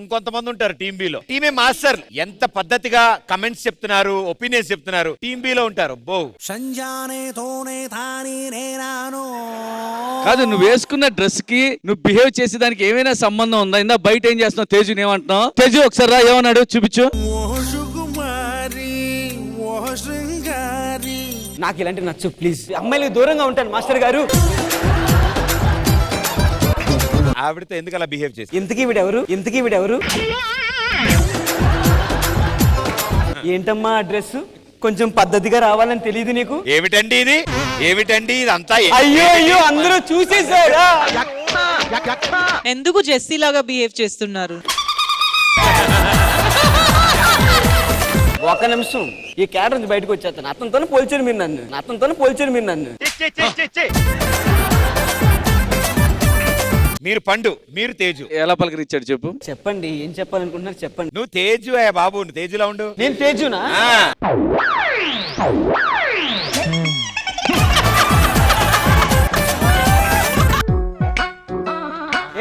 ఇంకొంతమంది ఉంటారు team B లో. టీమే మాస్టర్ ఎంత పద్ధతిగా కమెంట్స్ చెప్తున్నారు, ఒపీనియన్స్ చెప్తున్నారు. టీమ్ బి లో ఉంటారు బో. కాదు, నువ్వు వేసుకున్న డ్రెస్ కి నువ్వు బిహేవ్ చేసే దానికి ఏమైనా సంబంధం ఉందా? ఇందా బయట ఏం చేస్తున్నావు? తేజుని ఏమంటున్నావు? తేజు ఒకసారి రా, ఏమన్నాడు చూపించు. నాకు ఇలాంటి నచ్చు, ప్లీజ్. అమ్మాయిలకు దూరంగా ఉంటాను మాస్టర్ గారు. ఆవిడతో ఎందుకు అలా బిహేవ్ చేసి? ఇంతకీ వీడెవరు? ఏంటమ్మా అడ్రస్? కొంచెం పద్ధతిగా రావాలని తెలియదు నీకు? ఏమిటండి ఇది అంతా? అయ్యో అందరూ చూసేసారా? ఎందుకు జెస్సీ లాగా బిహేవ్ చేస్తున్నారు? ఒక నిమిషం, ఈ క్యాడర్ నుంచి బయటకు వచ్చేస్తాను. అతనితోనే పోల్చారు మీరు నన్ను. మీరు పండు, మీరు తేజు. ఎలా పలకరించాడు చెప్పు. చెప్పండి, ఏం చెప్పాలనుకుంటున్నారు చెప్పండి. నువ్వు తేజు అయ్యా బాబు, నువ్వు తేజులా ఉండు. నేను తేజునా?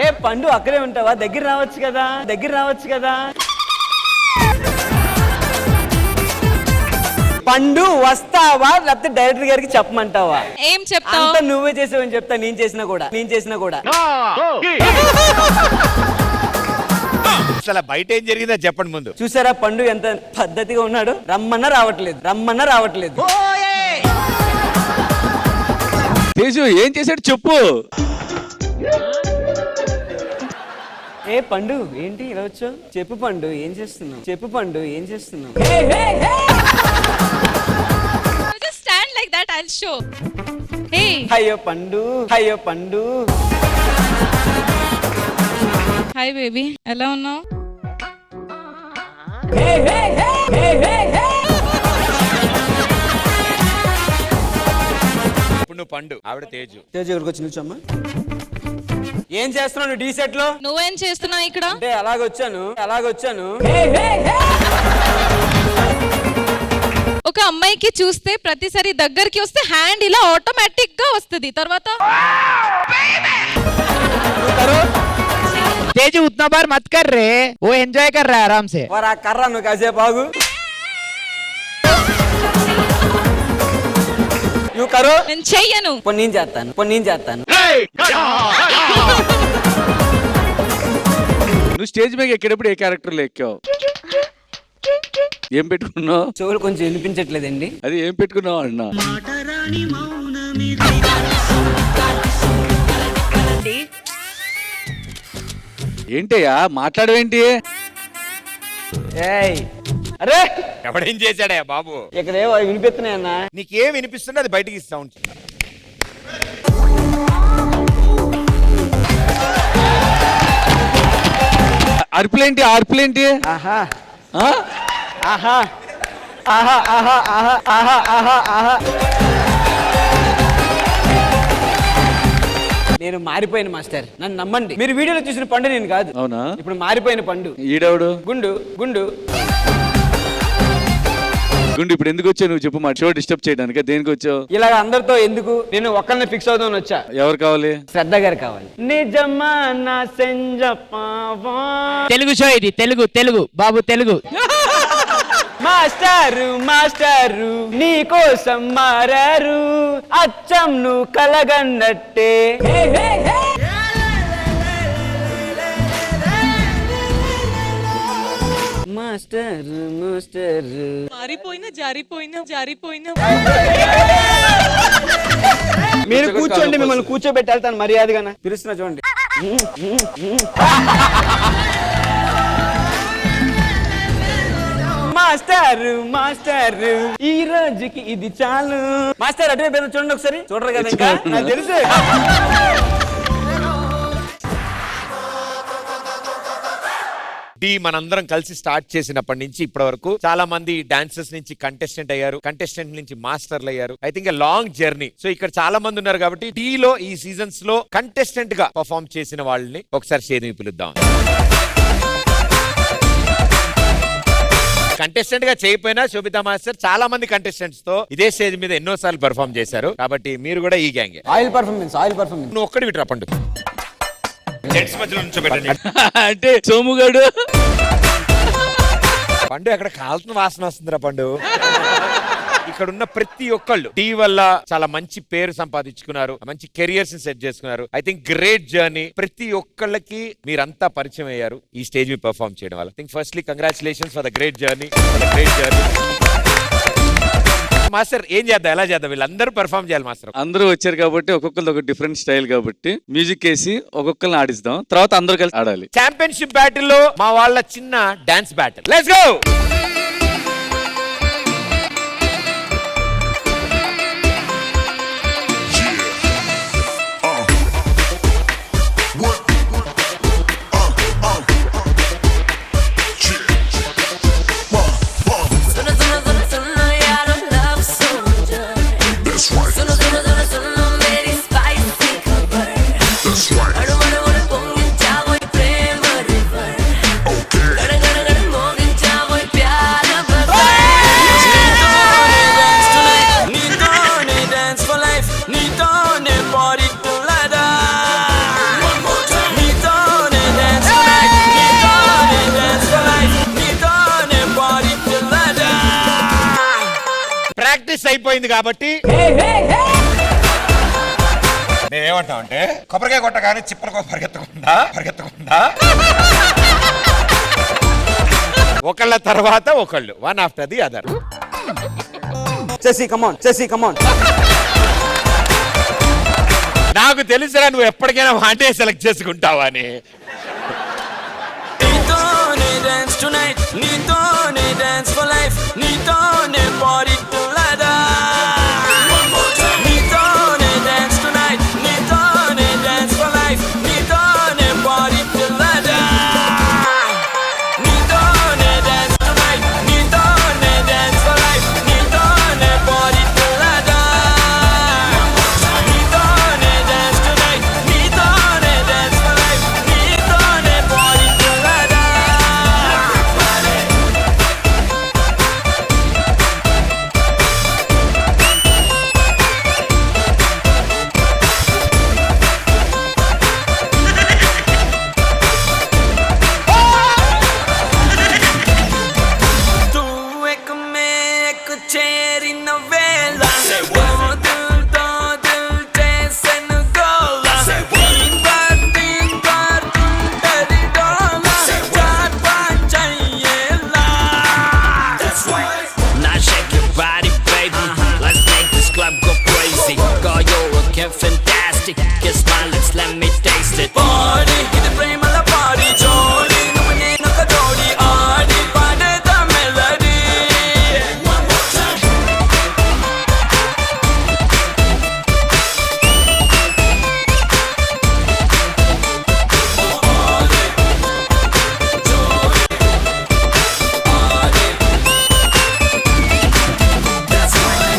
ఏ పండు, అక్కడే ఉంటావా? దగ్గర రావచ్చు కదా. పండు వస్తావా, లేకపోతే డైరెక్టర్ గారికి చెప్పమంటావా? ఏం చెప్తావు? అంతా నువ్వే చేసావని చెప్తా. నేను చేసినా కూడా అసలు బయట ఏం జరిగిందో చెప్పండి ముందు. చూసారా పండు ఎంత పద్ధతిగా ఉన్నాడు? రమ్మన్నా రావట్లేదు. తేజు ఏం చేశాడు చెప్పు. ఏ పండు, ఏంటి ఇలా వచ్చావు? చెప్పు పండు, ఏం చేస్తున్నావు? Stand like that, I'll show. Hey. అయ్యో పండు. హాయ్ బేబీ, ఎలా ఉన్నావు? ఇప్పుడు నువ్వు పండు, ఆవిడ తేజు. ఇక్కడికి వచ్చి నిల్చోమ్మా. ఏం చేస్తున్నావు డీ సెట్ లో? నువ్వేం చేస్తున్నావు ఇక్కడ? అంటే అలాగొచ్చాను. ఒక అమ్మాయికి చూస్తే ప్రతిసారి దగ్గరికి వస్తే హ్యాండ్ ఇలా ఆటోమేటిక్ గా వస్తుంది. తర్వాత तेज उतना बार मत कर रहे, वो एंजॉय कर रहा है आराम से. और आ कर रहा हूँ कासेप आगू. यू करो. నేను చెయ్యను. నేను చేస్తాను. నువ్వు స్టేజ్ మీద ఎక్కేటప్పుడు ఏ క్యారెక్టర్ లో ఎక్కావు? ఏం పెట్టుకున్నావు? చెవులు కొంచెం వినిపించట్లేదండి. అది ఏం పెట్టుకున్నావు అన్నా? ఏంటయ్యా మాట్లాడవేంటి? అరే ఎవడేం చేశాడయ్యా బాబు? ఇక్కడేవో వినిపిస్తున్నాయన్నా. నీకేం వినిపిస్తుందో అది బయటికి ఇస్తా ఉంటు. అరుపులేంటి? ఆహా ఆ? ఆహా ఆహా ఆహా ఆహా ఆహా ఆహా ఆహా. నేను మారిపోయిన మాస్టర్, నన్ను నమ్మండి. మీరు వీడియోలో చూసిన పండు నేను కాదు. అవునా? ఇప్పుడు మారిపోయిన పండు. ఈడవుడు గుండు. గుండు ఇప్పుడు ఎందుకు వచ్చావు నువ్వు చెప్పు. మా షో డిస్టర్బ్ చేయడానికి దేనికి వచ్చావు? ఇలాగ అందరితో ఎందుకు? నేను ఒక్కరిని ఫిక్స్ అవుదామని వచ్చా. ఎవరు కావాలి? శ్రద్ధ గారు కావాలి. నిజమా నా సెంజపావా. తెలుగు షో ఇది, తెలుగు బాబు, తెలుగు. మాస్టారు నీ కోసం మారారు, అచ్చం నువ్వు కలగన్నట్టే. మాస్టర్ జారిపోయినా మీరు కూర్చోండి, మిమ్మల్ని కూర్చోబెట్టి వెళ్తాను మర్యాదగా. పిలుస్తున్నా చూడండి. మాస్టర్ ఈ రోజుకి ఇది చాలు. మాస్టర్ అటువైపు చూడండి ఒకసారి. చూడరు కదా ఇంకా? నాకు తెలుసు. మనందరం కలిసి స్టార్ట్ చేసినప్పటి నుంచి ఇప్పటి వరకు చాలా మంది డాన్సర్స్ నుంచి కంటెస్టెంట్ అయ్యారు, కంటెస్టెంట్ నుంచి మాస్టర్లు అయ్యారు. I think long journey. So ఇక్కడ చాలా మంది ఉన్నారు కాబట్టి టీలో ఈ సీజన్స్ లో కంటెస్టెంట్ గా పర్ఫార్మ్ చేసిన వాళ్ళని ఒకసారి చేతి పిలుద్దాం. కంటెస్టెంట్ గా చేయకపోయినా శోభితా మాస్టర్ చాలా మంది కంటెస్టెంట్స్ తో ఇదే స్టేజ్ మీద ఎన్నో సార్లు పర్ఫార్మ్ చేశారు. కాబట్టి మీరు కూడా ఈ గ్యాంగ్. ఆయిల్ పర్ఫార్మెన్స్ నువ్వు ఒక్కడి విట్రా పండు. జెంట్స్ మధ్యలో నుంచోబెట్టండి. అంటే సోముగాడు పండు ఎక్కడ కాల్తున్న వాసన వస్తుందిరా పండు. ఇక్కడ ఉన్న ప్రతి ఒక్కళ్ళు టీ వల్ల చాలా మంచి పేరు సంపాదించుకున్నారు, మంచి కెరియర్స్ సెట్ చేసుకున్నారు. I think great journey. ప్రతి ఒక్కళ్ళకి మీరంతా పరిచయం అయ్యారు ఈ స్టేజ్ మీద పర్ఫార్మ్ చేయడం వల్ల. Think firstly congratulations for the great journey. Master ఏం చేద్దాం, ఎలా చేద్దాం? వీళ్ళందరూ పెర్ఫార్మ్ చేయాలి మాస్టర్. అందరూ వచ్చారు కాబట్టి ఒక్కొక్కరు ఒక డిఫరెంట్ స్టైల్ కాబట్టి మ్యూజిక్ వేసి ఒక్కొక్కరిని ఆడిస్తాం, తర్వాత అందరూ కలిసి ఆడాలి. ఛాంపియన్షిప్ బ్యాటిల్ లో మా వాళ్ళ చిన్న dance battle. Let's go. Practice అయిపోయింది కాబట్టి నేనేమంటామంటే కొబ్బరికాయ కొట్టగానే చిప్పలకో పరిగెత్తకుండా ఒకళ్ళ తర్వాత ఒకళ్ళు, వన్ ఆఫ్టర్ ది అదర్. చేసి కమాన్. నాకు తెలుసురా నువ్వు ఎప్పటికైనా వాటే సెలెక్ట్ చేసుకుంటావా అని. నీతోనే డాన్స్ టునైట్, నీతోనే డాన్స్ ఫర్ లైఫ్, నీతోనే పార్టీ టుగెదర్. నీతోనే డాన్స్ టునైట్, నీతోనే డాన్స్ ఫర్ లైఫ్, నీతోనే పార్టీ టుగెదర్. నీతోనే డాన్స్ టునైట్, నీతోనే డాన్స్ ఫర్ లైఫ్, నీతోనే పార్టీ టుగెదర్. నీతోనే డాన్స్ టునైట్, నీతోనే డాన్స్ ఫర్ లైఫ్, నీతోనే party together. Tu è come ecco c'eri novella. Todo te se no gola. Imparti di dola. Chat pachayela. That's right. Now shake your body, baby. Let's make this club go crazy. Girl, you're looking fantastic. Kiss my lips, let me taste it. Party, hit the frame of the party. Jolly, no one ain't no kadodi. Arty, party the melody. One more time.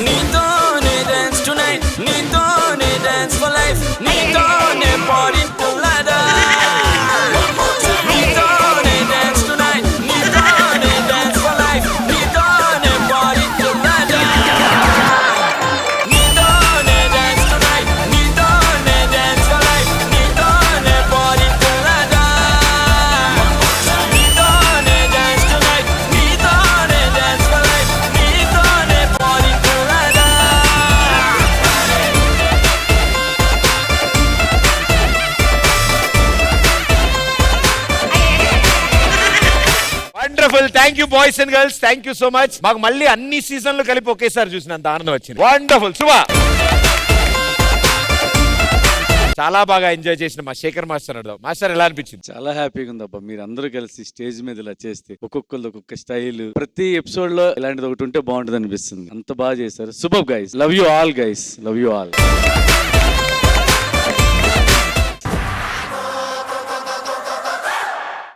Nitone dance tonight, Nitone dance for life, Nitone party together. Nitone dance tonight, Nitone dance for life, Nitone party together. Nitone dance tonight, Nitone dance for life, Nitone party together. Nitone dance tonight, Nitone dance for life, Nitone party together. Wonderful. Thank you boys and girls, thank you so much. మాకు మళ్ళీ అన్ని సీజన్లు కలిపి ఒకేసారి చూసినంత ఆనందం వచ్చింది. Wonderful. శుభ చాలా బాగా ఎంజాయ్ చేసిన మా శేఖర్ మాస్టర్ అడుగుదాం. మాస్టర్ ఎలా అనిపించింది? చాలా హ్యాపీగా ఉంది అబ్బా. మీరు అందరూ కలిసి స్టేజ్ మీద ఇలా చేస్తే ఒక్కొక్కరు ఒక్కొక్క స్టైల్, ప్రతి ఎపిసోడ్ లో ఇలాంటిది ఒకటి ఉంటే బాగుంటుంది అనిపిస్తుంది. అంత బాగా చేశారు. Super guys, love you all guys, love you all.